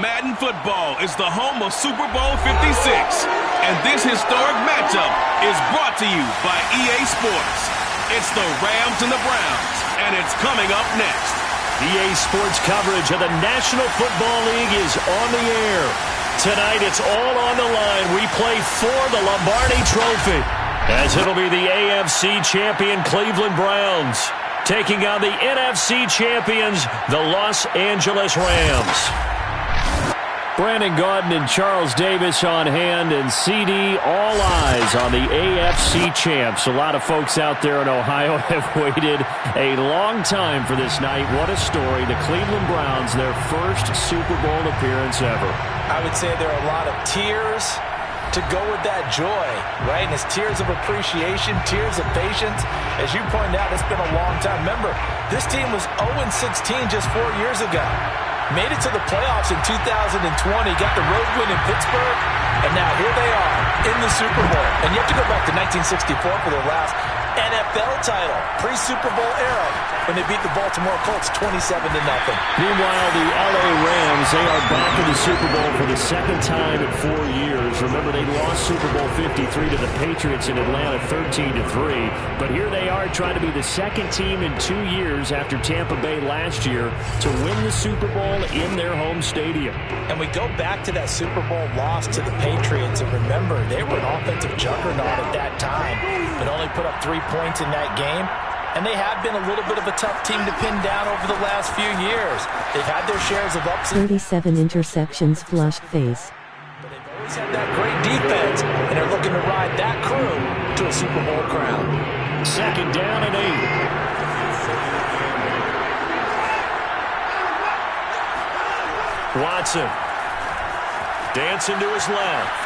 Madden football is the home of Super Bowl 56. And this historic matchup is brought to you by EA Sports. It's the Rams and the Browns, and it's coming up next. EA Sports coverage of the National Football League is on the air. Tonight, it's all on the line. We play for the Lombardi Trophy, as it'll be the AFC champion Cleveland Browns taking on the NFC champions, the Los Angeles Rams. Brandon Gaudin and Charles Davis on hand, and CD, all eyes on the AFC champs. A lot of folks out there in Ohio have waited a long time for this night. What a story. The Cleveland Browns, their first Super Bowl appearance ever. I would say there are a lot of tears to go with that joy, right? And it's tears of appreciation, tears of patience. As you pointed out, it's been a long time. Remember, this team was 0-16 just 4 years ago. Made it to the playoffs in 2020, got the road win in Pittsburgh, and now here they are in the Super Bowl. And you have to go back to 1964 for their last NFL title, pre-Super Bowl era, when they beat the Baltimore Colts 27-0. Meanwhile, the LA Rams, they are back in the Super Bowl for the second time in 4 years. Remember, they lost Super Bowl 53 to the Patriots in Atlanta 13-3. But here they are trying to be the second team in 2 years after Tampa Bay last year to win the Super Bowl in their home stadium. And we go back to that Super Bowl loss to the Patriots, and remember, they were an offensive juggernaut at that time, but only put up 3 points in that game. And they have been a little bit of a tough team to pin down over the last few years. They've had their shares of ups and 37 interceptions, flushed face. but they've always had that great defense, and they're looking to ride that crew to a Super Bowl crown. Second down and 8. Watson dancing to his left.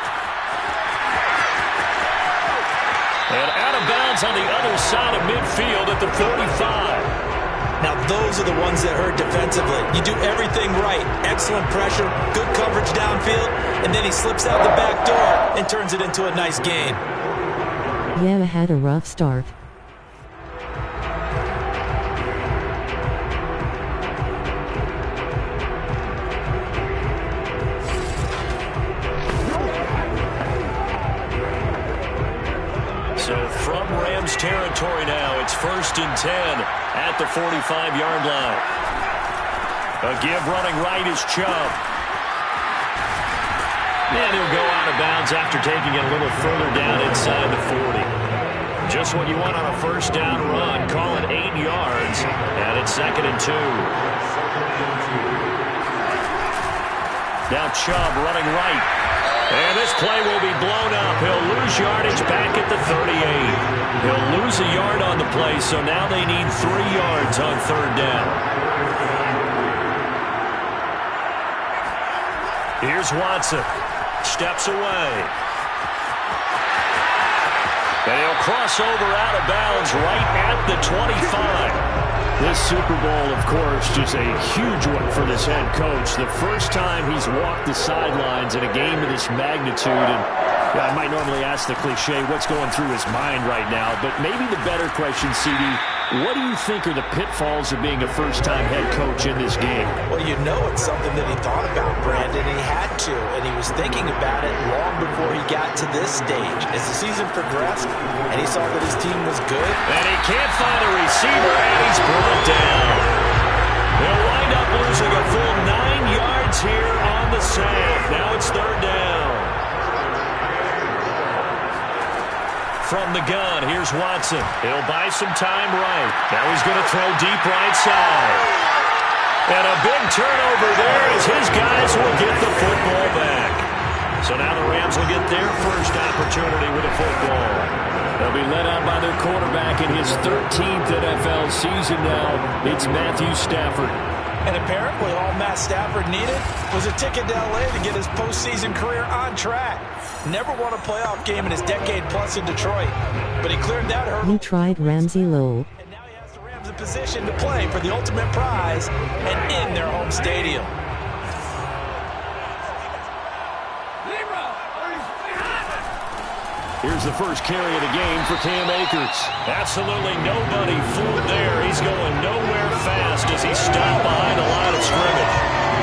And out of bounds on the other side of midfield at the 45. Now those are the ones that hurt defensively. You do everything right. Excellent pressure, good coverage downfield, and then he slips out the back door and turns it into a nice gain. Yeah, had a rough start. So from Rams territory now, it's 1st and 10 at the 45-yard line. A give running right is Chubb. And he'll go out of bounds after taking it a little further down inside the 40. Just what you want on a first down run. Call it 8 yards. And it's 2nd and 2. Now Chubb running right. And this play will be blown up. He'll lose yardage back at the 38. He'll lose a yard on the play, so now they need 3 yards on 3rd down. Here's Watson. Steps away. And he'll cross over out of bounds right at the 25. This Super Bowl, of course, just a huge one for this head coach. The first time he's walked the sidelines in a game of this magnitude. And I might normally ask the cliche, what's going through his mind right now? But maybe the better question, CD, what do you think are the pitfalls of being a first-time head coach in this game? Well, you know it's something that he thought about, Brandon. He had to, and he was thinking about it long before he got to this stage. As the season progressed, and he saw that his team was good. And he can't find a receiver, and he's brought down. He'll wind up losing a full 9 yards here on the sack. Now it's 3rd down. From the gun, here's Watson. He'll buy some time right. Now he's going to throw deep right side. And a big turnover there as his guys will get the football back. So now the Rams will get their first opportunity with a football. They'll be led out by their quarterback in his 13th NFL season now. It's Matthew Stafford. And apparently all Matt Stafford needed was a ticket to L.A. to get his postseason career on track. Never won a playoff game in his decade-plus in Detroit, but he cleared that hurdle. He tried Ramsey Lowe. And now he has the Rams in position to play for the ultimate prize and in their home stadium. Here's the first carry of the game for Cam Akers. Absolutely nobody fooled there. He's going nowhere fast as he stopped behind the line of scrimmage.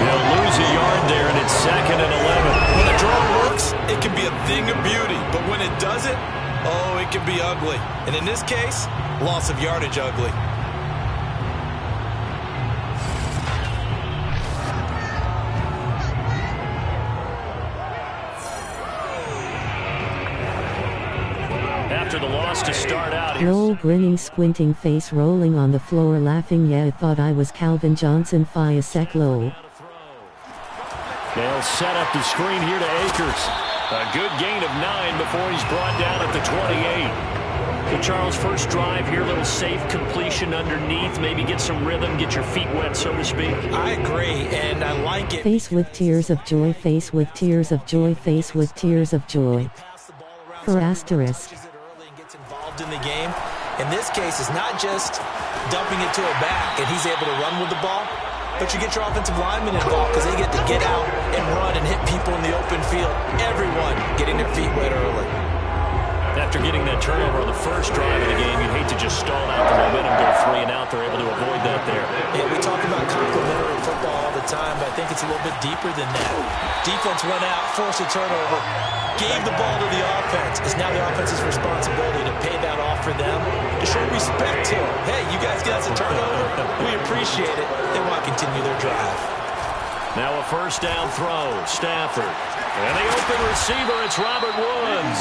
He'll lose a yard there, and it's 2nd and 11. When a draw works, it can be a thing of beauty. But when it doesn't, oh, it can be ugly. And in this case, loss of yardage ugly. After the loss to start out. Lowell grinning, squinting face, rolling on the floor, laughing. Yeah, I thought I was Calvin Johnson. Fi a sec. Lowell. They'll set up the screen here to Akers. A good gain of 9 before he's brought down at the 28. So Charles, first drive here, little safe completion underneath. Maybe get some rhythm, get your feet wet, so to speak. I agree, and I like it. Face with tears of joy, face with tears of joy, face with tears of joy. For asterisk. In the game. In this case, it's not just dumping it to a back and he's able to run with the ball, but you get your offensive linemen involved because they get to get out and run and hit people in the open field. Everyone getting their feet wet early. After getting that turnover on the first drive of the game, you'd hate to just stall out the momentum, go 3 and out. They're able to avoid that there. Yeah, we talk about complementary football all the time, but I think it's a little bit deeper than that. Defense went out, forced a turnover, gave the ball to the offense. It's now the offense's responsibility to pay that off for them, to show respect to them. Hey, you guys got us a turnover. We appreciate it. They want to continue their drive. Now a first down throw. Stafford. And the open receiver, it's Robert Woods.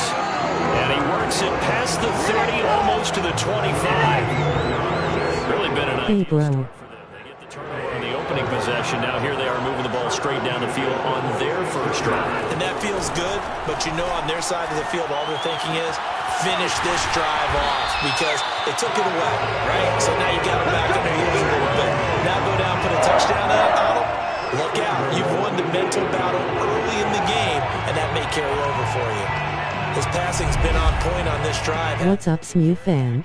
And he works it past the 30, almost to the 25. Really been a nice Hey, bro. start for them. They get the turnover in the opening possession. Now here they are moving the ball straight down the field on their first drive. And that feels good, but you know on their side of the field, all they're thinking is, finish this drive off because they took it away, right? So now you got them back on their heels a little bit. Now go down, put a touchdown on them. Look out. You've won the mental battle early in the game, and that may carry over for you. His passing's been on point on this drive. What's up, SMU fan?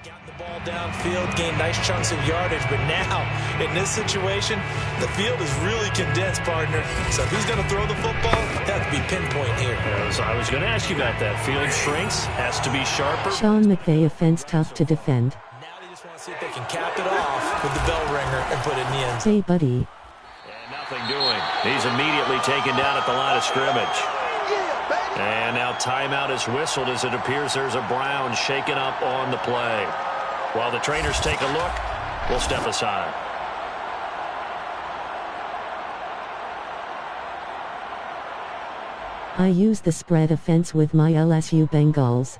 Got the ball downfield, gained nice chunks of yardage, but now, in this situation, the field is really condensed, partner. So if he's going to throw the football, it has to be pinpoint here. I was going to ask you about that. Field shrinks, has to be sharper. Sean McVay, offense tough to defend. Now they just want to see if they can cap it off with the bell ringer and put it in the end zone. Hey, buddy. Nothing doing. He's immediately taken down at the line of scrimmage. And now timeout is whistled as it appears there's a Brown shaken up on the play. While the trainers take a look, we'll step aside. I use the spread offense with my LSU Bengals.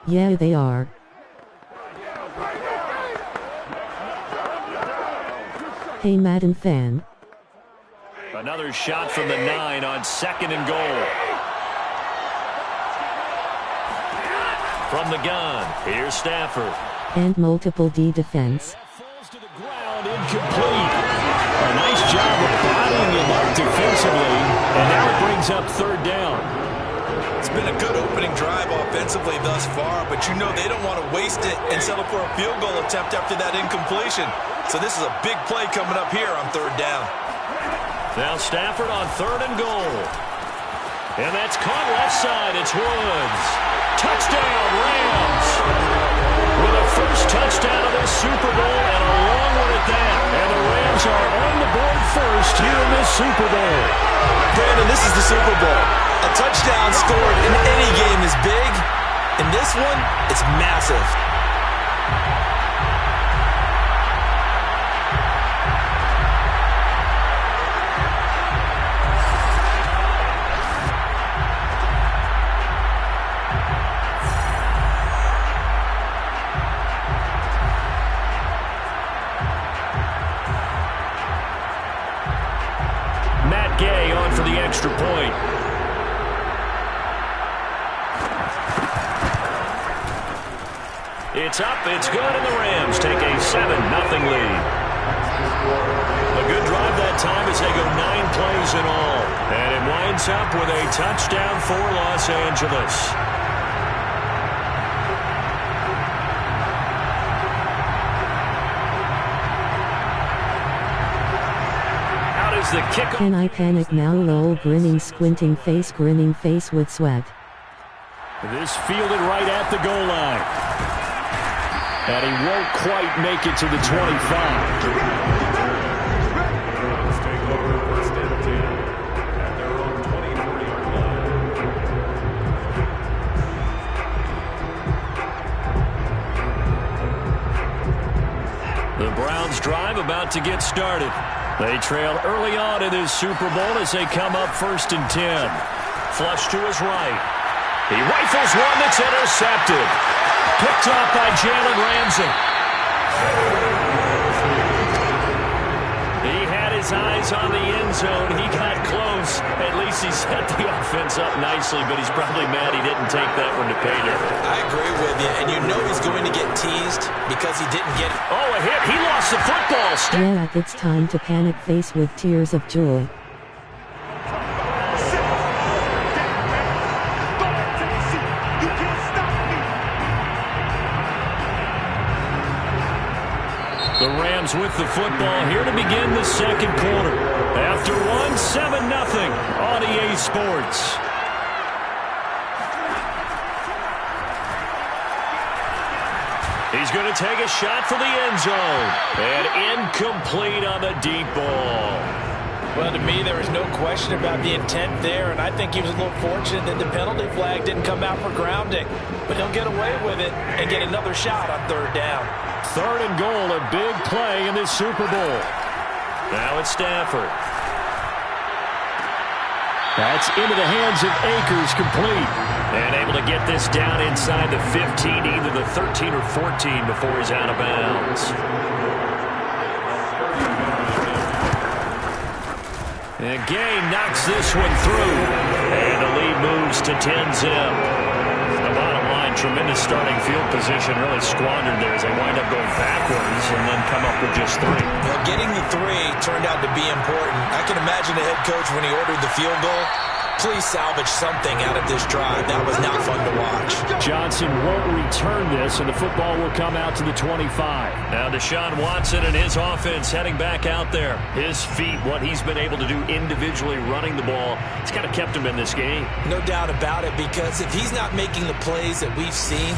Yeah, they are. Hey, Madden fan. Another shot from the 9 on 2nd and goal. From the gun, here's Stafford. And multiple D defense. Falls to the ground, incomplete. A nice job of bottling him up defensively, and now it brings up 3rd down. It's been a good opening drive offensively thus far, but you know they don't want to waste it and settle for a field goal attempt after that incompletion. So this is a big play coming up here on 3rd down. Now Stafford on 3rd and goal. And that's caught left side. It's Woods. Touchdown, Rams. With a first touchdown of this Super Bowl and a long one at that. And the Rams are on the board first here in this Super Bowl. Brandon, this is the Super Bowl. A touchdown scored in any game is big. In this one, it's massive. Extra point. It's up, it's good, and the Rams take a 7-0 lead. A good drive that time as they go 9 plays in all. And it winds up with a touchdown for Los Angeles. The kick. Can I panic now? Lol, grinning, squinting face, grinning face with sweat. This fielded right at the goal line. And he won't quite make it to the 25. drive about to get started. They trail early on in this Super Bowl as they come up 1st and 10. Flush to his right. He rifles one that's intercepted. Picked off by Jalen Ramsey. He had his eyes on the end zone. He got close. At least he set the offense up nicely, but he's probably mad he didn't take that one to pay dirt. I agree with you, and you know he's going to get teased because he didn't get it. Oh, a hit. He lost the football. Yeah, it's time to panic face with tears of joy. The Rams with the football here to begin the second quarter. After 7-0 on EA Sports. He's going to take a shot for the end zone. And incomplete on the deep ball. Well, to me, there was no question about the intent there, and I think he was a little fortunate that the penalty flag didn't come out for grounding. But he'll get away with it and get another shot on 3rd down. 3rd and goal, a big play in this Super Bowl. Now it's Stafford. That's into the hands of Akers, complete. And able to get this down inside the 15, either the 13 or 14 before he's out of bounds. And Gay knocks this one through. And the lead moves to 10-zip. The bottom line, tremendous starting field position, really squandered there as they wind up going backwards and then come up with just 3. Well, getting the 3 turned out to be important. I can imagine the head coach when he ordered the field goal. Please salvage something out of this drive. That was not fun to watch. Johnson won't return this, and the football will come out to the 25. Now Deshaun Watson and his offense heading back out there. His feet, what he's been able to do individually running the ball, it's kind of kept him in this game. No doubt about it, because if he's not making the plays that we've seen,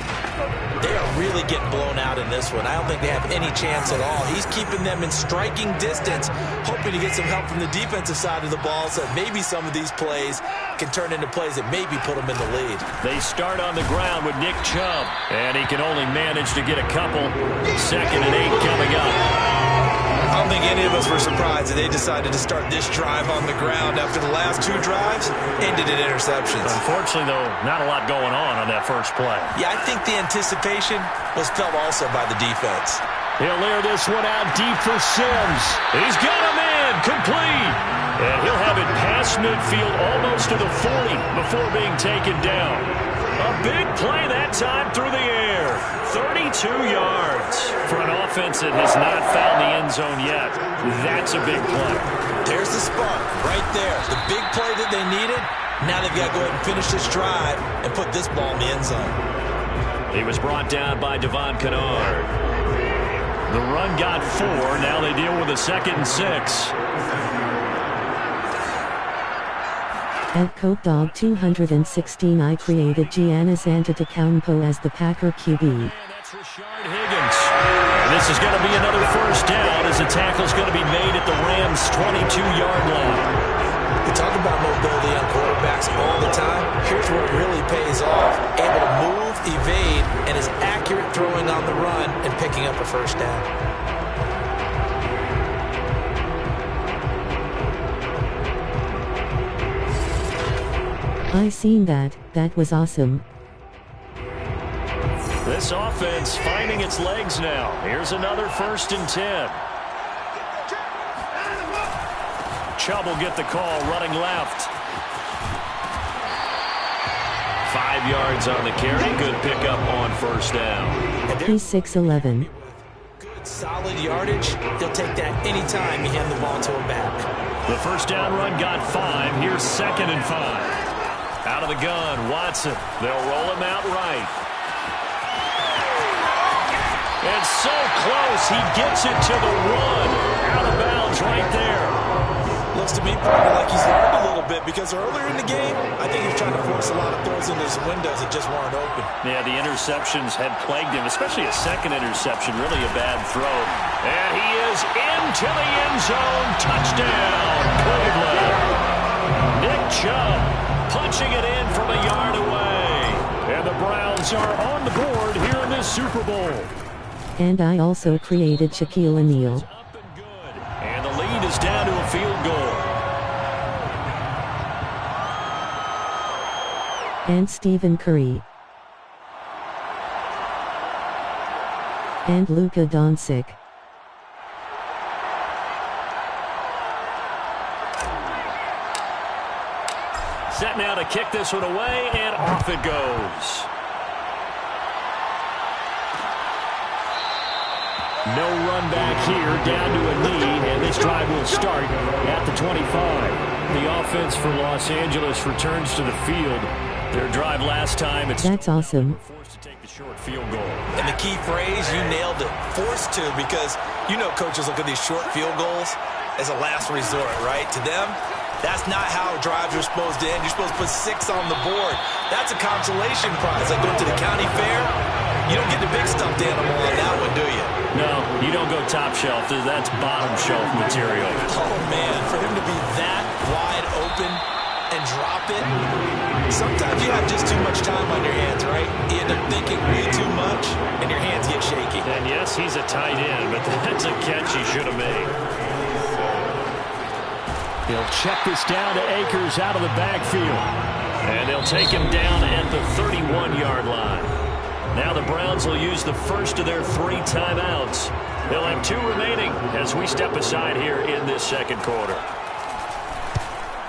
they are really getting blown out in this one. I don't think they have any chance at all. He's keeping them in striking distance, hoping to get some help from the defensive side of the ball so that maybe some of these plays can turn into plays that maybe put them in the lead. They start on the ground with Nick Chubb, and he can only manage to get a couple. 2nd and 8 coming up. I don't think any of us were surprised that they decided to start this drive on the ground after the last 2 drives ended in interceptions. Unfortunately, though, not a lot going on that first play. Yeah, I think the anticipation was felt also by the defense. He'll layer this one out deep for Sims. He's got him in, complete. And he'll have it past midfield almost to the 40 before being taken down. A big play that time through the air. 32 yards for an offense that has not found the end zone yet. That's a big play. There's the spark right there. The big play that they needed. Now they've got to go ahead and finish this drive and put this ball in the end zone. He was brought down by Devon Kennard. The run got 4. Now they deal with a 2nd and 6. At Coke Dog 216, I created Giannis Antetokounmpo as the Packer QB. That's Rashard Higgins. This is going to be another 1st down as the tackle's going to be made at the Rams' 22-yard line. We talk about mobility on quarterbacks all the time. Here's where it really pays off. Able to move, evade, and is accurate throwing on the run and picking up a 1st down. I seen that. That was awesome. This offense finding its legs now. Here's another 1st and 10. Chubb will get the call running left. 5 yards on the carry. Good pickup on 1st down. He's 6'11". Good solid yardage. He'll take that anytime you hand the ball to him back. The 1st down run got 5. Here's 2nd and 5. Out of the gun, Watson. They'll roll him out right. And so close, he gets it to the run. Out of bounds right there. Looks to me, partner, like he's learned a little bit because earlier in the game, I think he was trying to force a lot of throws into some windows that just weren't open. Yeah, the interceptions had plagued him, especially a 2nd interception, really a bad throw. And he is into the end zone. Touchdown, Cleveland. Nick Chubb punching it in from a yard away. And the Browns are on the board here in this Super Bowl. And I also created Shaquille O'Neal. And Stephen Curry. And Luka Doncic. Set now to kick this one away, and off it goes. No run back here, down to a knee, and this drive will start at the 25. The offense for Los Angeles returns to the field. Their drive last time, That's awesome. Forced to take the short field goal. And the key phrase, you nailed it. Forced to, because you know coaches look at these short field goals as a last resort, right? To them, that's not how drives are supposed to end. You're supposed to put 6 on the board. That's a consolation prize. Like going to the county fair, you don't get the big stuffed animal on that one, do you? No, you don't go top shelf. That's bottom shelf material. Oh, man, for him to be that wide open and drop it, sometimes you have just too much time on your hands, right? You end up thinking way too much, and your hands get shaky. And yes, he's a tight end, but that's a catch he should have made. He'll check this down to Akers out of the backfield. And they'll take him down at the 31-yard line. Now the Browns will use the first of their 3 timeouts. They'll have 2 remaining as we step aside here in this second quarter.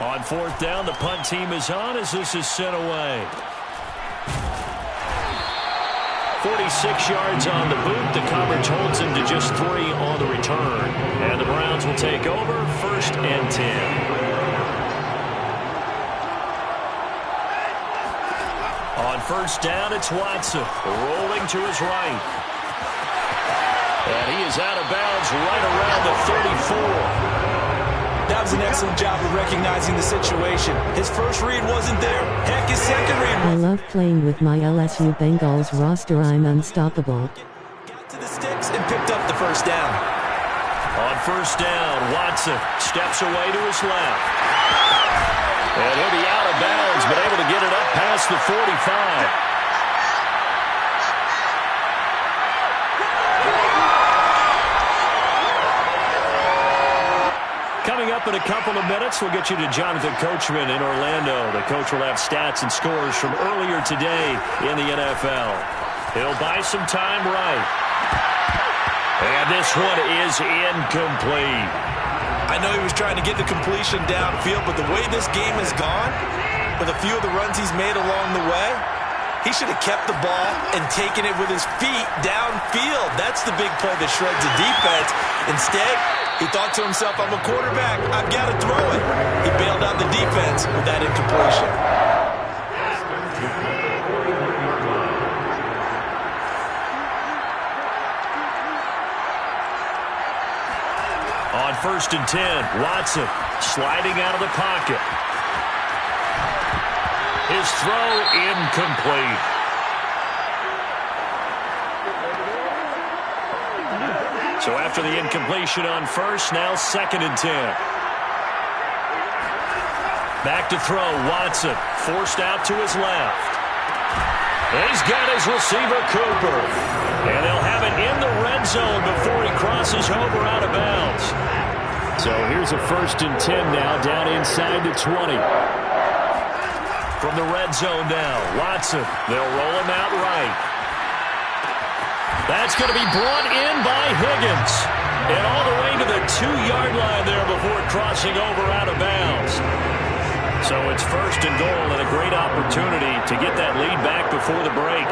On 4th down, the punt team is on as this is sent away. 46 yards on the boot. The coverage holds him to just 3 on the return. And the Browns will take over 1st and 10. On 1st down, it's Watson rolling to his right. And he is out of bounds right around the 34. That was an excellent job of recognizing the situation. His first read wasn't there. Heck, his second read I love playing with my LSU Bengals roster. I'm unstoppable. got to the sticks and picked up the first down. On 1st down, Watson steps away to his left. And he'll be out of bounds, but able to get it up past the 45. Coming up in a couple of minutes, we'll get you to Jonathan Coachman in Orlando. The coach will have stats and scores from earlier today in the NFL. He'll buy some time right. And this one is incomplete. I know he was trying to get the completion downfield, but the way this game has gone, with a few of the runs he's made along the way, he should have kept the ball and taken it with his feet downfield. That's the big play that shreds the defense. Instead, he thought to himself, I'm a quarterback. I've got to throw it. He bailed out the defense with that incompletion. On 1st and 10, Watson sliding out of the pocket. His throw incomplete. So after the incompletion on 1st, now 2nd and 10. Back to throw, Watson forced out to his left. And he's got his receiver, Cooper. And they'll have it in the red zone before he crosses over out of bounds. So here's a 1st and 10 now, down inside the 20. From the red zone now, Watson, they'll roll him out right. That's going to be brought in by Higgins. And all the way to the 2-yard line there before crossing over out of bounds. So it's 1st and goal and a great opportunity to get that lead back before the break.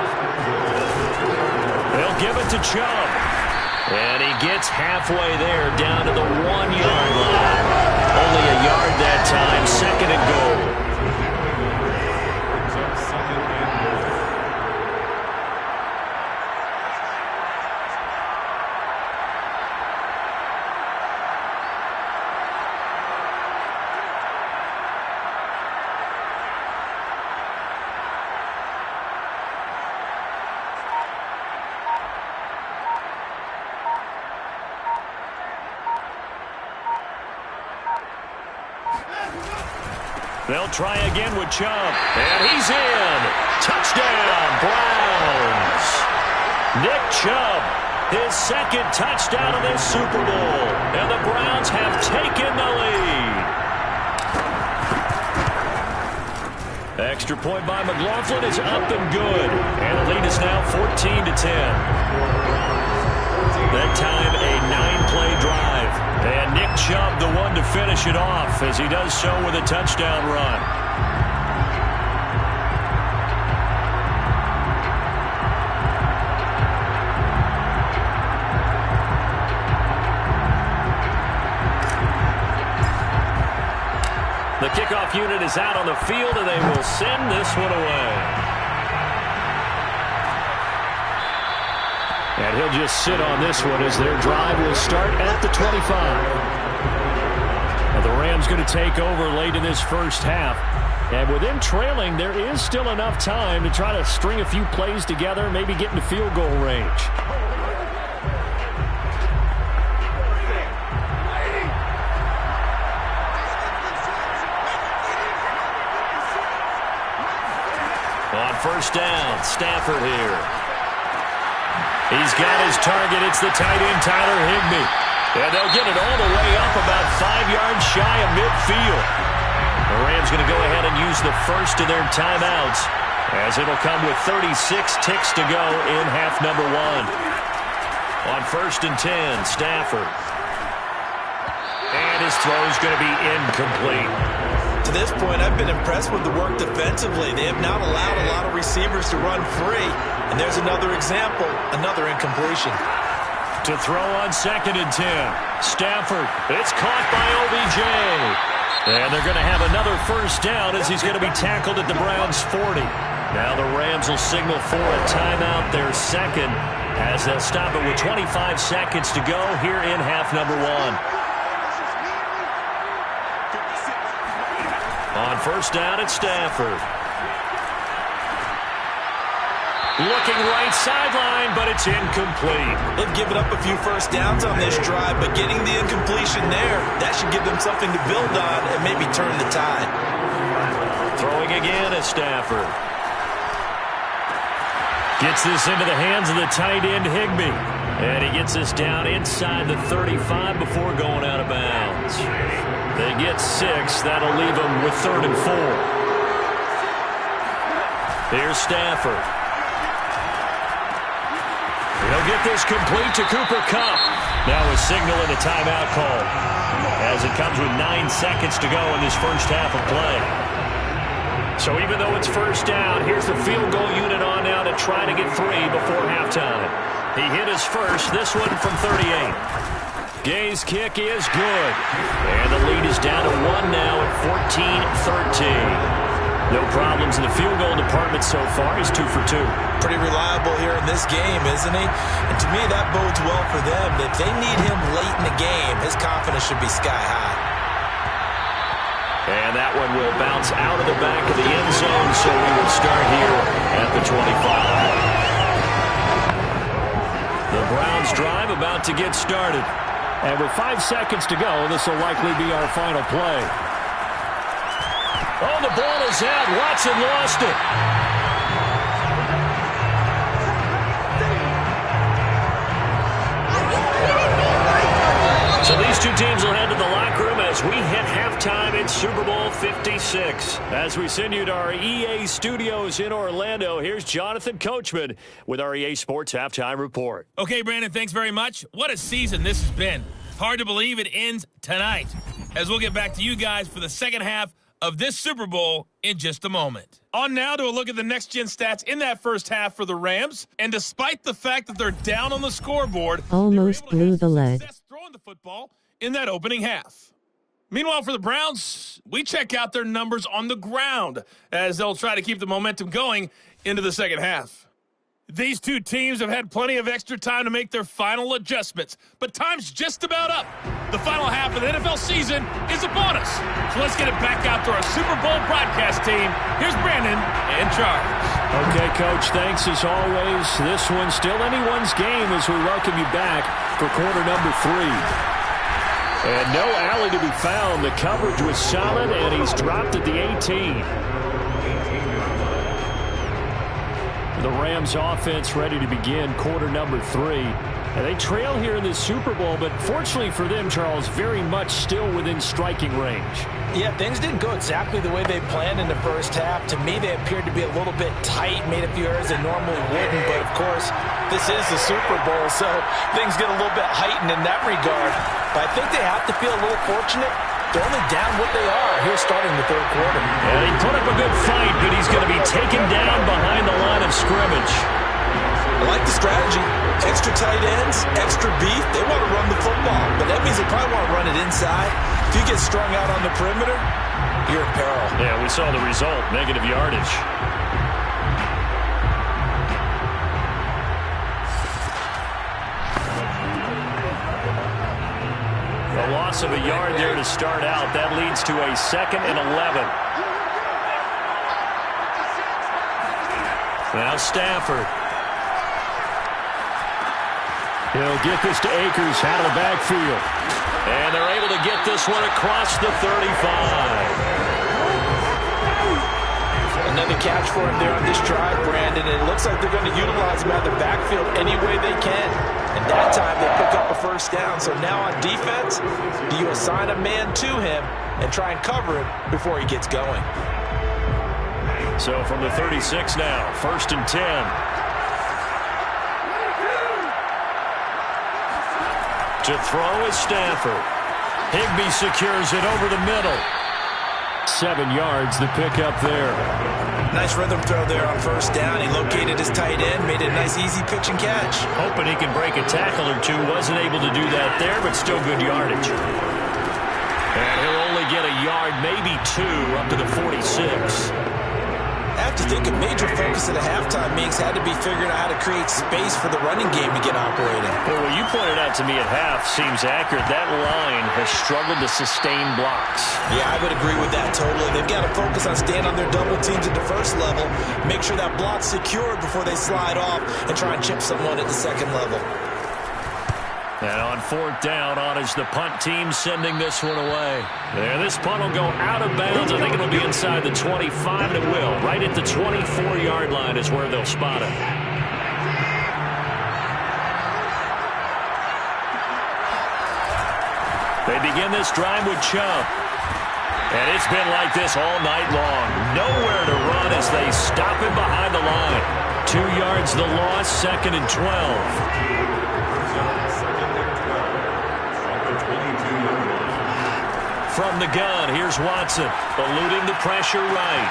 They'll give it to Chubb. And he gets halfway there down to the 1-yard line. Only a yard that time, 2nd and goal. They'll try again with Chubb. And he's in. Touchdown, Browns. Nick Chubb, his 2nd touchdown of this Super Bowl. And the Browns have taken the lead. Extra point by McLaughlin is up and good. And the lead is now 14-10. That time a 9-play drive. And Nick Chubb the one to finish it off as he does so with a touchdown run. The kickoff unit is out on the field, and they will send this one away. And he'll just sit on this one as their drive will start at the 25. Now the Rams going to take over late in this first half. And with them trailing, there is still enough time to try to string a few plays together, maybe get into field goal range. On first down, Stafford here. He's got his target. It's the tight end, Tyler Higbee. And they'll get it all the way up about 5 yards shy of midfield. The Rams going to go ahead and use the first of their timeouts as it'll come with 36 ticks to go in half number 1. On first and 10, Stafford. And his throw is going to be incomplete. To this point, I've been impressed with the work defensively. They have not allowed a lot of receivers to run free. And there's another example, another incompletion. To throw on second and 10. Stafford, it's caught by OBJ. And they're going to have another first down as he's going to be tackled at the Browns' 40. Now the Rams will signal for a timeout, their second, as they'll stop it with 25 seconds to go here in half number 1. On first down, it's Stafford. Looking right sideline, but it's incomplete. They've given up a few first downs on this drive, but getting the incompletion there, that should give them something to build on and maybe turn the tide. Throwing again is Stafford. Gets this into the hands of the tight end, Higbee. And he gets this down inside the 35 before going out of bounds. They get 6. That'll leave them with 3rd and 4. Here's Stafford. He'll get this complete to Cooper Kupp. Now a signal and a timeout call as it comes with 9 seconds to go in this first half of play. So even though it's first down, here's the field goal unit on now to try to get 3 before halftime. He hit his first, this one from 38. Gay's kick is good. And the lead is down to 1 now at 14-13. No problems in the field goal department so far. He's 2 for 2. Pretty reliable here in this game, isn't he? And to me, that bodes well for them. If they need him late in the game, his confidence should be sky high. And that one will bounce out of the back of the end zone, so we will start here at the 25. The Browns drive about to get started. And with 5 seconds to go, this will likely be our final play. Oh, the ball is out. Watson lost it. So these two teams will head to the locker room as we hit halftime in Super Bowl 56. As we send you to our EA studios in Orlando, here's Jonathan Coachman with our EA Sports Halftime Report. Okay, Brandon, thanks very much. What a season this has been. Hard to believe it ends tonight, as we'll get back to you guys for the second half of this Super Bowl in just a moment. On now to a look at the next-gen stats in that first half for the Rams. And despite the fact that they're down on the scoreboard, almost blew the lead. Throwing the football in that opening half. Meanwhile, for the Browns, we check out their numbers on the ground as they'll try to keep the momentum going into the second half. These two teams have had plenty of extra time to make their final adjustments, but time's just about up. The final half of the NFL season is upon us. So let's get it back out to our Super Bowl broadcast team. Here's Brandon and Charles. Okay, Coach, thanks as always. This one's still anyone's game as we welcome you back for quarter number 3. And no alley to be found. The coverage was solid, and he's dropped at the 18. The Rams offense ready to begin quarter number 3. And they trail here in this Super Bowl, but fortunately for them, Charles, very much still within striking range. Yeah, things didn't go exactly the way they planned in the first half. To me, they appeared to be a little bit tight, made a few errors they normally wouldn't. But, of course, this is the Super Bowl, so things get a little bit heightened in that regard. But I think they have to feel a little fortunate. They're only down what they are here starting the third quarter. And he put up a good fight, but he's going to be taken down behind the line of scrimmage. I like the strategy. Extra tight ends, extra beef. They want to run the football, but that means they probably want to run it inside. If you get strung out on the perimeter, you're in peril. Yeah, we saw the result, negative yardage. A loss of a yard there to start out. That leads to a 2nd and 11. Now Stafford. He'll get this to Akers out of the backfield. And they're able to get this one across the 35. Another catch for him there on this drive, Brandon. And it looks like they're going to utilize him out of the backfield any way they can. And that time they pick up a first down. So now on defense, do you assign a man to him and try and cover him before he gets going? So from the 36 now, 1st and 10. To throw is Stafford. Higbee secures it over the middle. 7 yards, the pickup there. Nice rhythm throw there on first down. He located his tight end, made it a nice easy pitch and catch. Hoping he can break a tackle or two. Wasn't able to do that there, but still good yardage. And he'll only get a yard, maybe 2, up to the 46. I have to think a major focus at the halftime meetings had to be figuring out how to create space for the running game to get operating. Well, what you pointed out to me at half seems accurate. That line has struggled to sustain blocks. Yeah, I would agree with that totally. They've got to focus on staying on their double teams at the first level, make sure that block's secured before they slide off, and try and chip someone at the second level. And on 4th down, on is the punt team sending this one away. There, this punt will go out of bounds. I think it'll be inside the 25, and it will. Right at the 24-yard line is where they'll spot it. They begin this drive with Chubb. And it's been like this all night long. Nowhere to run as they stop him behind the line. 2 yards the loss, 2nd and 12. From the gun, here's Watson, eluding the pressure right.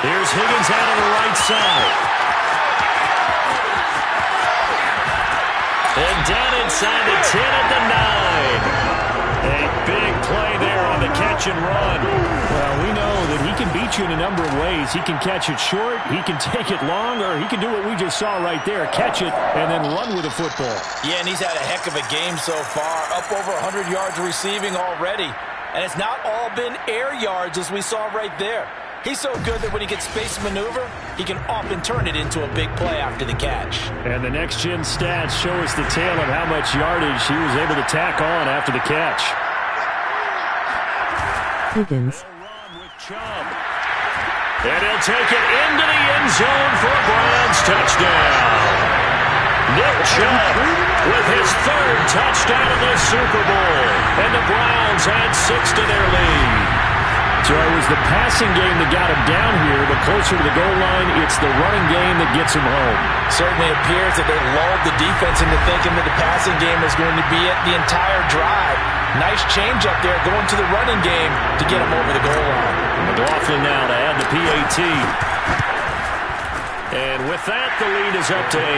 Here's Higgins out on the right side. And down inside the 10 at the 9. A big play there on the catch and run. Well, we know that he can beat you in a number of ways. He can catch it short, he can take it long, or he can do what we just saw right there, catch it and then run with the football. Yeah, and he's had a heck of a game so far, up over 100 yards receiving already. And it's not all been air yards as we saw right there. He's so good that when he gets space maneuver, he can often turn it into a big play after the catch. And the next-gen stats show us the tale of how much yardage he was able to tack on after the catch. Higgins. And he'll take it into the end zone for a Browns touchdown. Nick Chubb with his 3rd touchdown of the Super Bowl. And the Browns add 6 to their lead. So it was the passing game that got him down here, but closer to the goal line, it's the running game that gets him home. Certainly appears that they lulled the defense into thinking that the passing game was going to be it the entire drive. Nice change up there going to the running game to get him over the goal line. McLaughlin now to add the PAT. And with that, the lead is up to 8.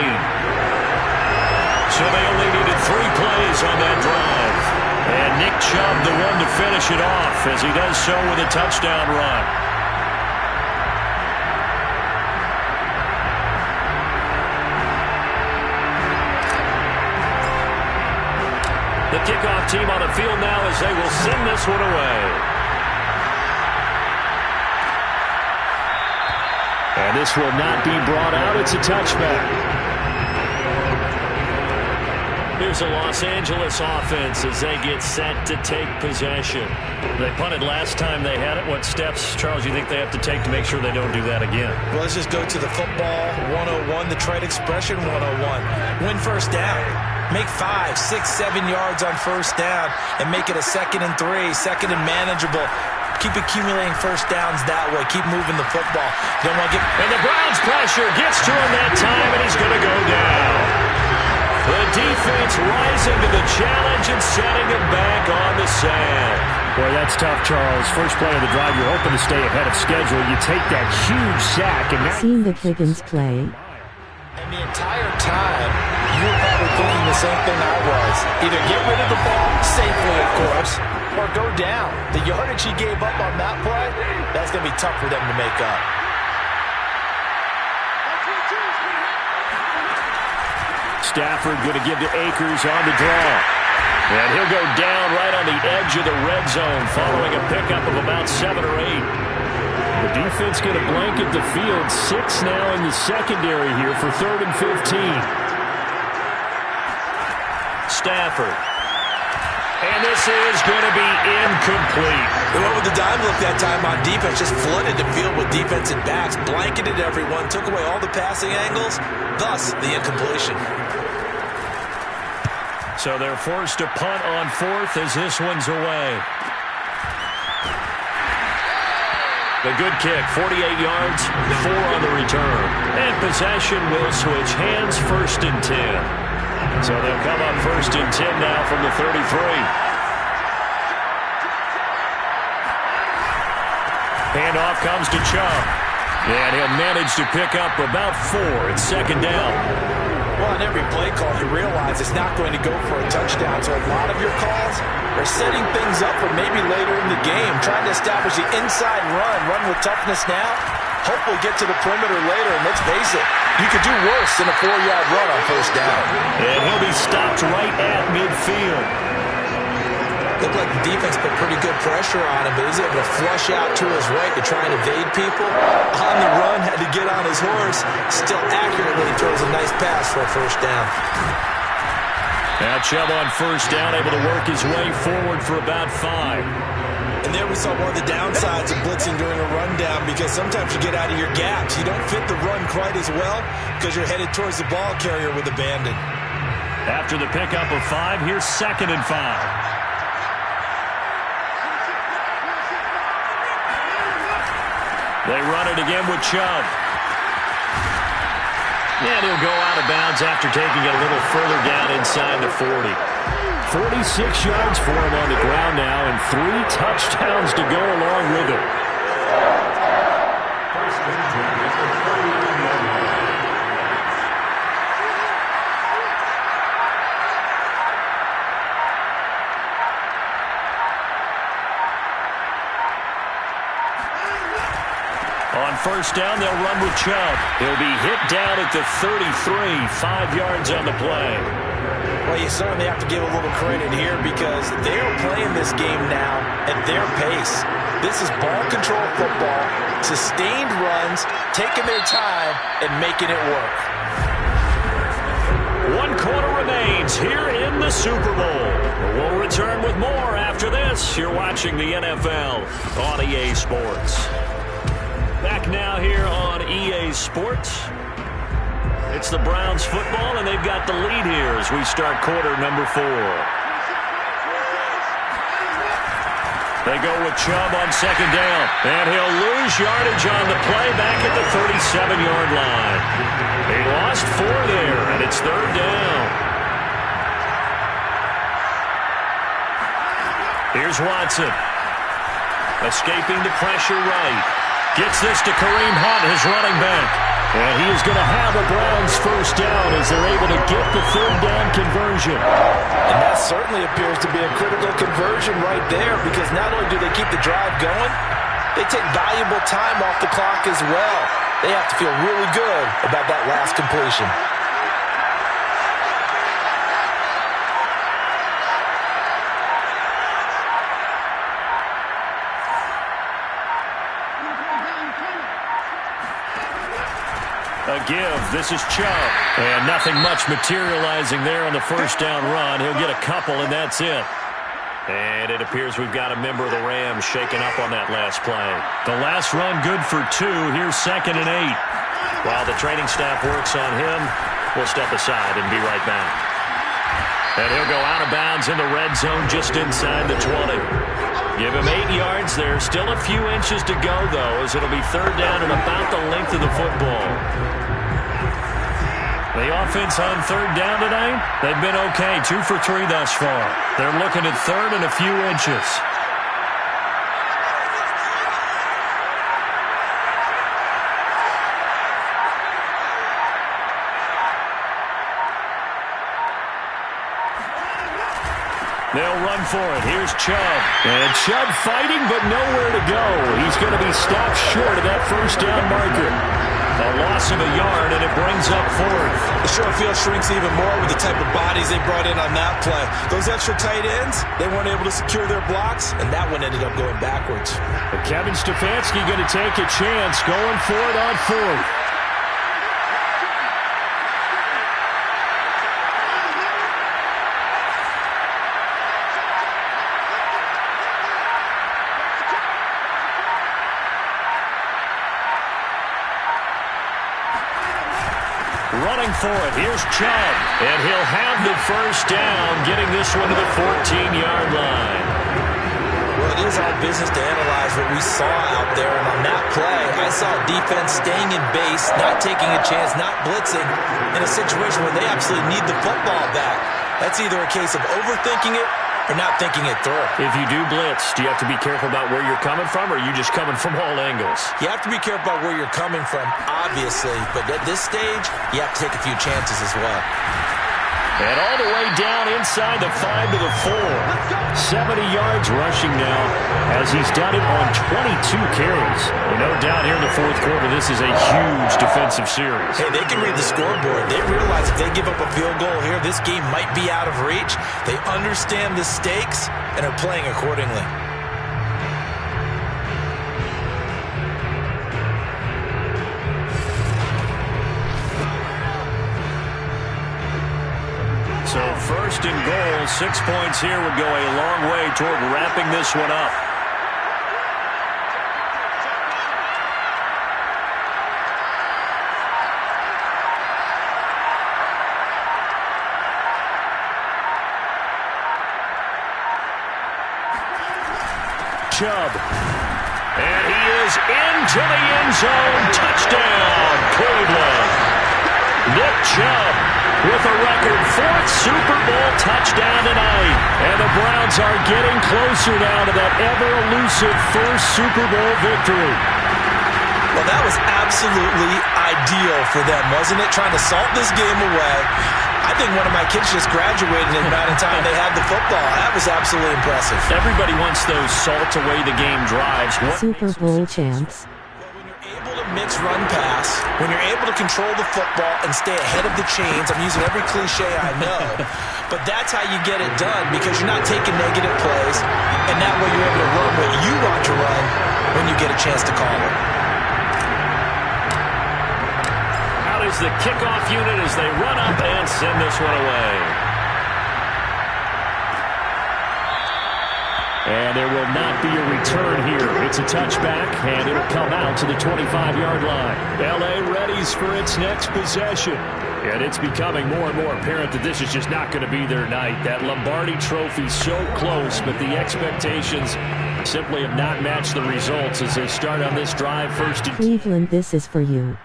So they only needed 3 plays on that drive. And Nick Chubb, the one to finish it off, as he does so with a touchdown run. The kickoff team on the field now as they will send this one away. And this will not be brought out. It's a touchback. Here's a Los Angeles offense as they get set to take possession. They punted last time they had it. What steps, Charles, you think they have to take to make sure they don't do that again? Well, let's just go to the football 101, the trade expression 101. Win first down. Make 5, 6, 7 yards on first down and make it a 2nd and 3, 2nd and manageable. Keep accumulating first downs that way. Keep moving the football. Don't want to get... And the Browns pressure gets to him that time, and he's going to go down. The defense rising to the challenge and setting him back on the sand. Boy, that's tough, Charles. First play of the drive, you're hoping to stay ahead of schedule. You take that huge sack. And seen the Pickens play? And the entire time, you were probably thinking the same thing I was. Either get rid of the ball safely, of course, or go down. The yardage he gave up on that play, that's going to be tough for them to make up. Stafford going to give to Akers on the draw. And he'll go down right on the edge of the red zone following a pickup of about 7 or 8. The defense going to blanket the field. 6 now in the secondary here for 3rd and 15. Stafford. And this is going to be incomplete. They went with the dime look that time on defense. Just flooded the field with defensive backs. Blanketed everyone. Took away all the passing angles. Thus, the incompletion. So they're forced to punt on 4th as this one's away. The good kick, 48 yards, 4 on the return. And possession will switch hands, 1st and 10. So they'll come up 1st and 10 now from the 33. Handoff comes to Chubb. And he'll manage to pick up about 4. It's 2nd down. Well, on every play call, you realize it's not going to go for a touchdown. So a lot of your calls are setting things up for maybe later in the game, trying to establish the inside run with toughness now. Hope we'll get to the perimeter later, and let's face it, you could do worse than a 4-yard run on first down. And he'll be stopped right at midfield. Looked like the defense put pretty good pressure on him, but he's able to flush out to his right to try and evade people. On the run, had to get on his horse. Still accurately throws a nice pass for a first down. Now Chubb on first down, able to work his way forward for about 5. And there we saw one of the downsides of blitzing during a rundown, because sometimes you get out of your gaps. You don't fit the run quite as well because you're headed towards the ball carrier with abandon. After the pickup of 5, here's 2nd and 5. They run it again with Chubb. And he'll go out of bounds after taking it a little further down inside the 40. 46 yards for him on the ground now, and 3 touchdowns to go along with it. On first down, they'll run with Chubb. He'll be hit down at the 33, 5 yards on the play. Well, you certainly have to give a little credit here because they're playing this game now at their pace. This is ball control football, sustained runs, taking their time, and making it work. 1 quarter remains here in the Super Bowl. We'll return with more after this. You're watching the NFL on EA Sports. Back now here on EA Sports. It's the Browns football, and they've got the lead here as we start quarter number 4. They go with Chubb on 2nd down, and he'll lose yardage on the play back at the 37-yard line. He lost 4 there, and it's 3rd down. Here's Watson. Escaping the pressure right. Gets this to Kareem Hunt, his running back. And he is going to have the Browns first down as they're able to get the 3rd down conversion. And that certainly appears to be a critical conversion right there, because not only do they keep the drive going, they take valuable time off the clock as well. They have to feel really good about that last completion. A give. This is Chubb. And nothing much materializing there on the first down run. He'll get a couple, and that's it. And it appears we've got a member of the Rams shaking up on that last play. The last run good for 2. Here's 2nd and 8. While the training staff works on him, we'll step aside and be right back. And he'll go out of bounds in the red zone just inside the 20. Give him 8 yards there. Still a few inches to go, though, as it'll be 3rd down and about the length of the football. The offense on 3rd down tonight, they've been okay. 2 for 3 thus far. They're looking at 3rd and a few inches. They'll run for it. Here's Chubb. And Chubb fighting, but nowhere to go. He's going to be stopped short of that first down marker. A loss of a yard, and it brings up 4th. The short field shrinks even more with the type of bodies they brought in on that play. Those extra tight ends, they weren't able to secure their blocks, and that one ended up going backwards. But Kevin Stefanski going to take a chance, going for it on 4th. Running for it. Here's Chubb. And he'll have the first down, getting this one to the 14-yard line. Well, it is our business to analyze what we saw out there. And on that play, I saw defense staying in base, not taking a chance, not blitzing in a situation where they absolutely need the football back. That's either a case of overthinking it or not thinking it through. If you do blitz, do you have to be careful about where you're coming from, or are you just coming from all angles? You have to be careful about where you're coming from, obviously. But at this stage, you have to take a few chances as well. And all the way down inside the 5 to the 4. 70 yards rushing now as he's done it on 22 carries. And no doubt here in the 4th quarter, this is a huge defensive series. Hey, they can read the scoreboard. They realize if they give up a field goal here, this game might be out of reach. They understand the stakes and are playing accordingly. So 1st and goal, 6 points here would go a long way toward wrapping this one up. Chubb. And he is into the end zone. Touchdown, Cleveland. Nick Chubb with a record 4th Super Bowl touchdown tonight. And the Browns are getting closer now to that ever-elusive first Super Bowl victory. Well, that was absolutely ideal for them, wasn't it? Trying to salt this game away. I think one of my kids just graduated in the amount of time they had the football. That was absolutely impressive. Everybody wants those salt-away-the-game drives. Super Bowl champs. Mix run pass, when you're able to control the football and stay ahead of the chains. I'm using every cliche I know, but that's how you get it done, because you're not taking negative plays, and that way you're able to run what you want to run when you get a chance to call it. Out is the kickoff unit as they run up and send this one away. And there will not be a return here. It's a touchback, and it'll come out to the 25-yard line. L.A. readies for its next possession. And it's becoming more and more apparent that this is just not going to be their night. That Lombardi trophy so close, but the expectations simply have not matched the results as they start on this drive. First and Cleveland, this is for you.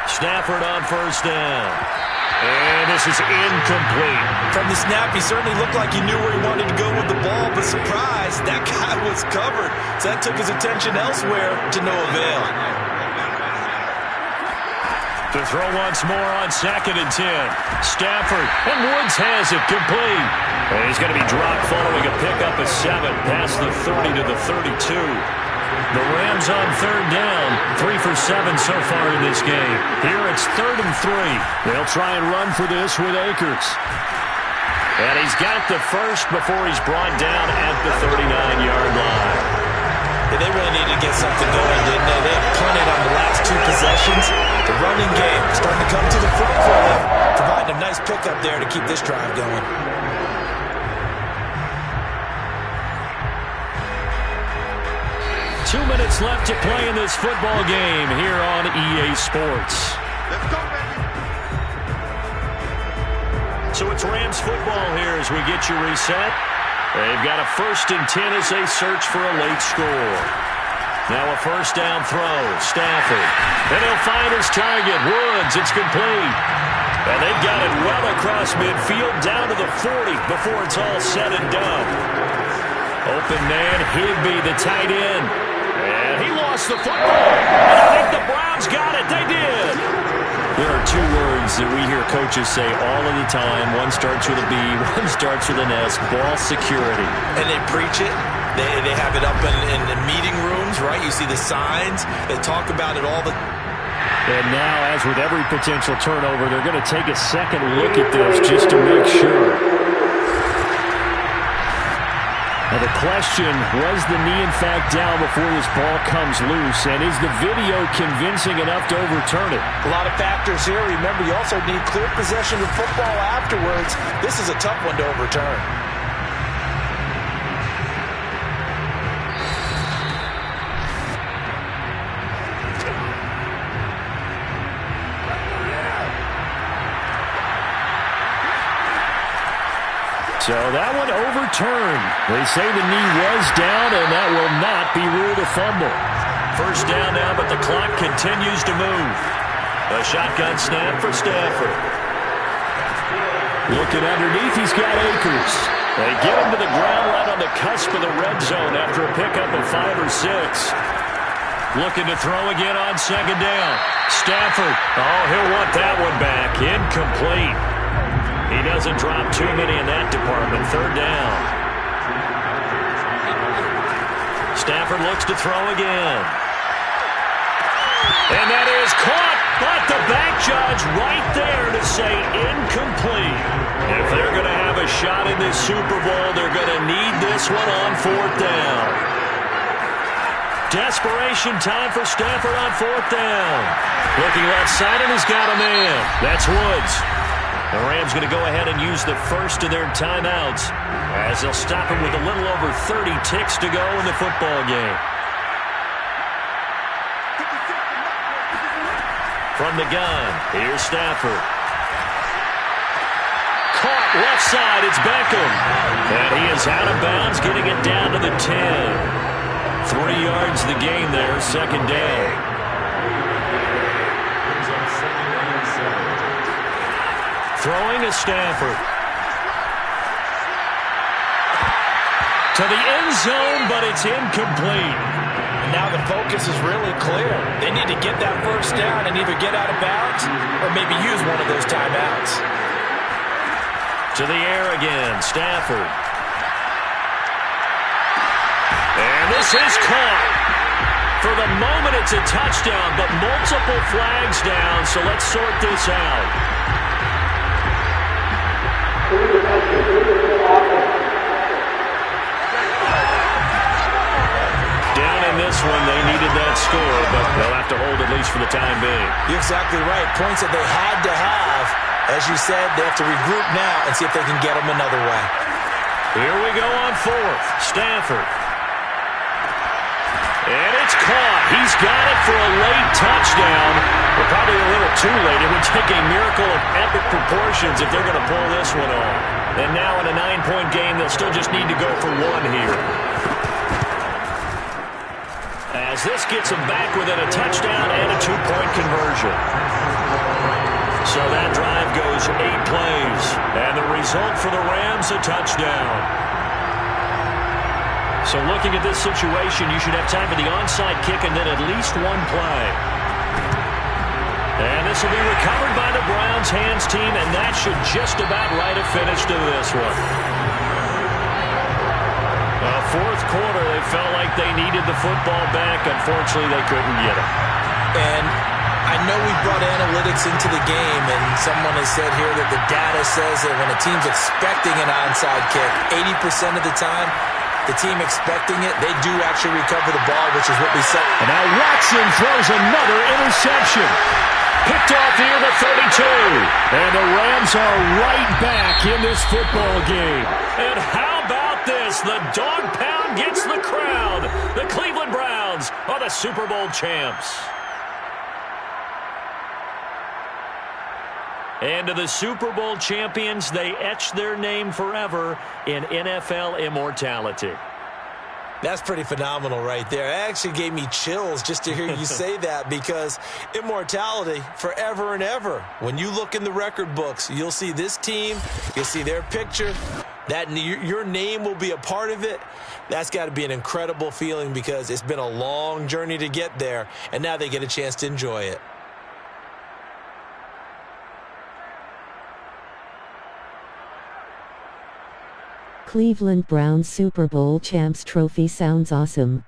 Stafford on first down. And this is incomplete. From the snap, he certainly looked like he knew where he wanted to go with the ball, but surprise, that guy was covered. So that took his attention elsewhere to no avail. To throw once more on 2nd and 10. Stafford, and Woods has it complete. And he's going to be dropped following a pickup of 7 past the 30 to the 32. The Rams on 3rd down, 3 for 7 so far in this game. Here it's 3rd and 3. They'll try and run for this with Akers. And he's got the first before he's brought down at the 39-yard line. Yeah, they really needed to get something going, didn't they? They had punted on the last 2 possessions. The running game starting to come to the front for them, providing a nice pickup there to keep this drive going. Two minutes left to play in this football game here on EA Sports. Let's go, baby. So it's Rams football here as we get you reset. They've got a 1st and 10 as they search for a late score. Now a 1st down throw. Stafford. And he'll find his target. Woods. It's complete. And they've got it well across midfield down to the 40 before it's all said and done. Open man. Higbee, the tight end. And he lost the football. And I think the Browns got it. They did. There are 2 words that we hear coaches say all of the time. One starts with a B, one starts with an S. Ball security. And they preach it. They have it up in meeting rooms, right? You see the signs. They talk about it all the time. And now, as with every potential turnover, they're going to take a second look at this just to make sure. Now the question, was the knee in fact down before this ball comes loose? And is the video convincing enough to overturn it? A lot of factors here. Remember, you also need clear possession of football afterwards. This is a tough one to overturn. So that one overturned. They say the knee was down, and that will not be ruled a fumble. 1st down now, but the clock continues to move. A shotgun snap for Stafford. Looking underneath, he's got Akers. They get him to the ground right on the cusp of the red zone after a pickup of 5 or 6. Looking to throw again on 2nd down. Stafford. Oh, he'll want that one back. Incomplete. He doesn't drop too many in that department. 3rd down. Stafford looks to throw again. And that is caught, but the back judge right there to say incomplete. If they're going to have a shot in this Super Bowl, they're going to need this one on 4th down. Desperation time for Stafford on 4th down. Looking left side, and he's got a man. That's Woods. The Rams going to go ahead and use the first of their timeouts as they'll stop him with a little over 30 ticks to go in the football game. From the gun, here's Stafford. Caught left side, it's Beckham. And he is out of bounds, getting it down to the 10. 3 yards the gain there, 2nd down. Throwing is Stafford. To the end zone, but it's incomplete. And now the focus is really clear. They need to get that 1st down and either get out of bounds or maybe use one of those timeouts. To the air again, Stafford. And this is caught. For the moment, it's a touchdown, but multiple flags down, so let's sort this out. Down in this one, they needed that score, but they'll have to hold at least for the time being. You're exactly right. Points that they had to have. As you said, they have to regroup now and see if they can get them another way. Here we go on 4th. Stafford. And it's caught. He's got it for a late touchdown. But probably a little too late. It would take a miracle of epic proportions if they're going to pull this one off. And now in a 9-point game, they'll still just need to go for 1 here. As this gets them back within a touchdown and a 2-point conversion. So that drive goes 8 plays. And the result for the Rams, a touchdown. So looking at this situation, you should have time for the onside kick and then at least 1 play. And this will be recovered by the Browns hands team, and that should just about write a finish to this one. 4th quarter, they felt like they needed the football back. Unfortunately, they couldn't get it. And I know we brought analytics into the game, and someone has said here that the data says that when a team's expecting an onside kick, 80% of the time, the team expecting it, they do actually recover the ball, which is what we said. And now Watson throws another interception. Picked off near the 32. And the Rams are right back in this football game. And how about this? The dog pound gets the crowd. The Cleveland Browns are the Super Bowl champs. And to the Super Bowl champions, they etch their name forever in NFL immortality. That's pretty phenomenal right there. It actually gave me chills just to hear you say that, because immortality forever and ever. When you look in the record books, you'll see this team, you'll see their picture, that your name will be a part of it. That's got to be an incredible feeling, because it's been a long journey to get there, and now they get a chance to enjoy it. Cleveland Browns Super Bowl champs trophy sounds awesome.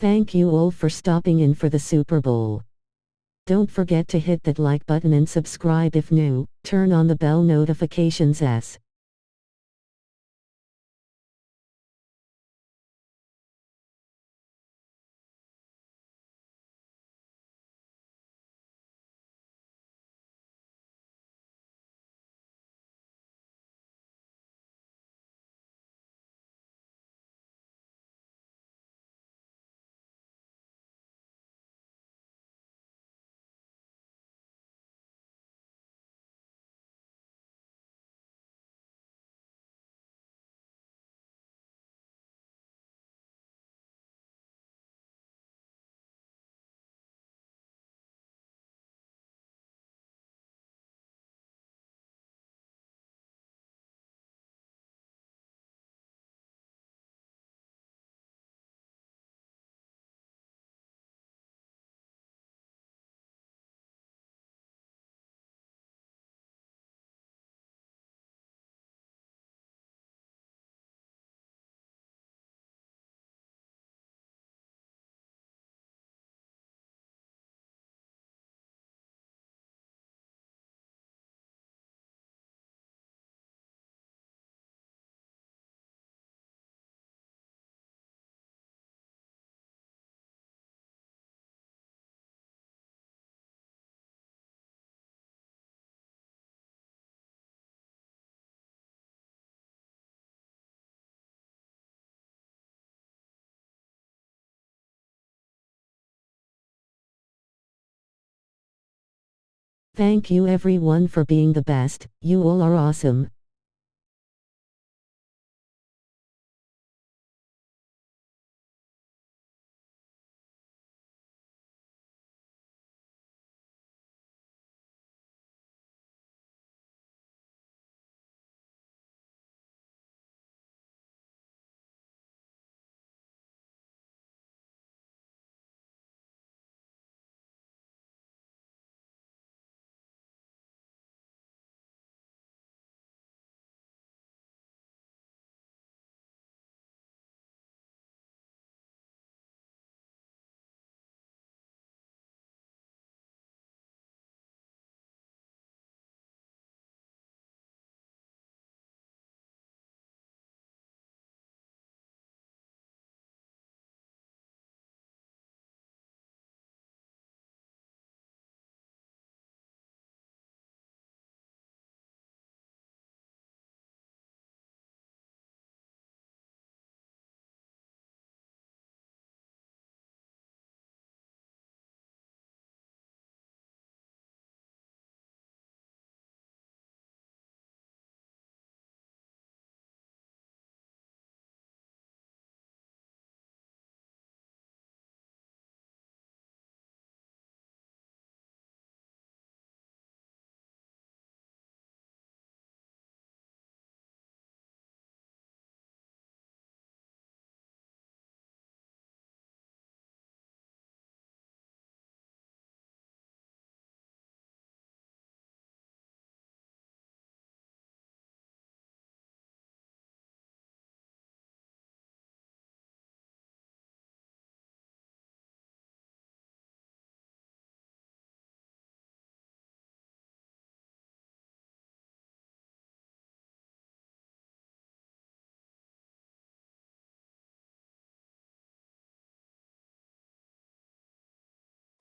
Thank you all for stopping in for the Super Bowl. Don't forget to hit that like button and subscribe if new, turn on the bell notifications as Thank you everyone for being the best, you all are awesome.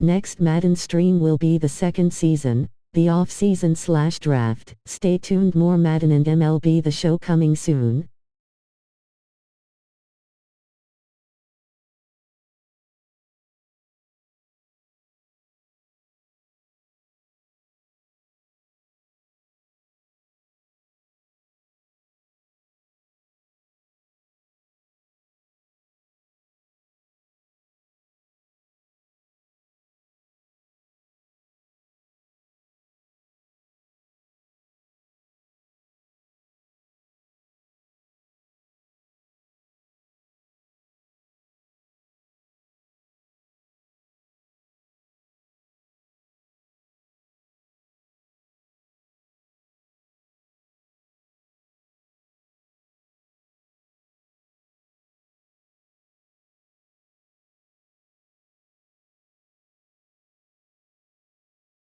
Next Madden stream will be the second season, the off-season/draft. Stay tuned, more Madden and MLB The Show coming soon.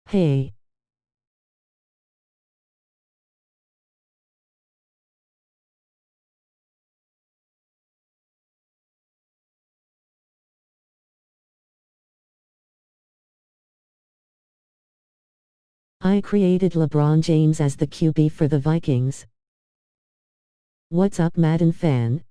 Hey. I created LeBron James as the QB for the Vikings. What's up, Madden fan?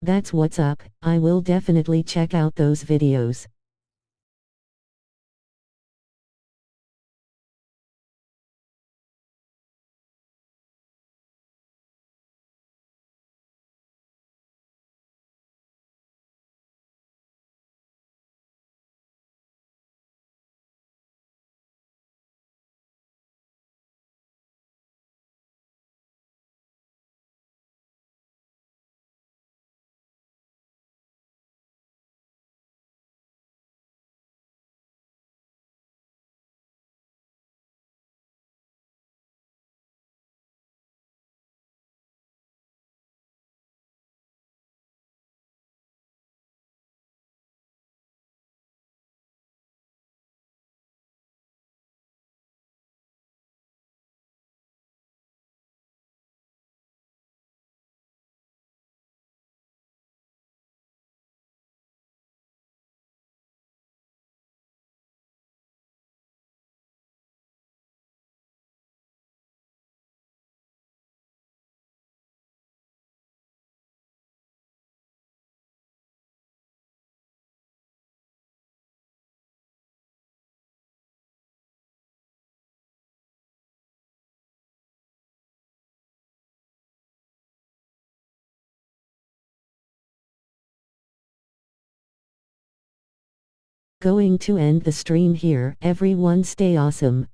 That's what's up. I will definitely check out those videos. Going to end the stream here. Everyone stay awesome.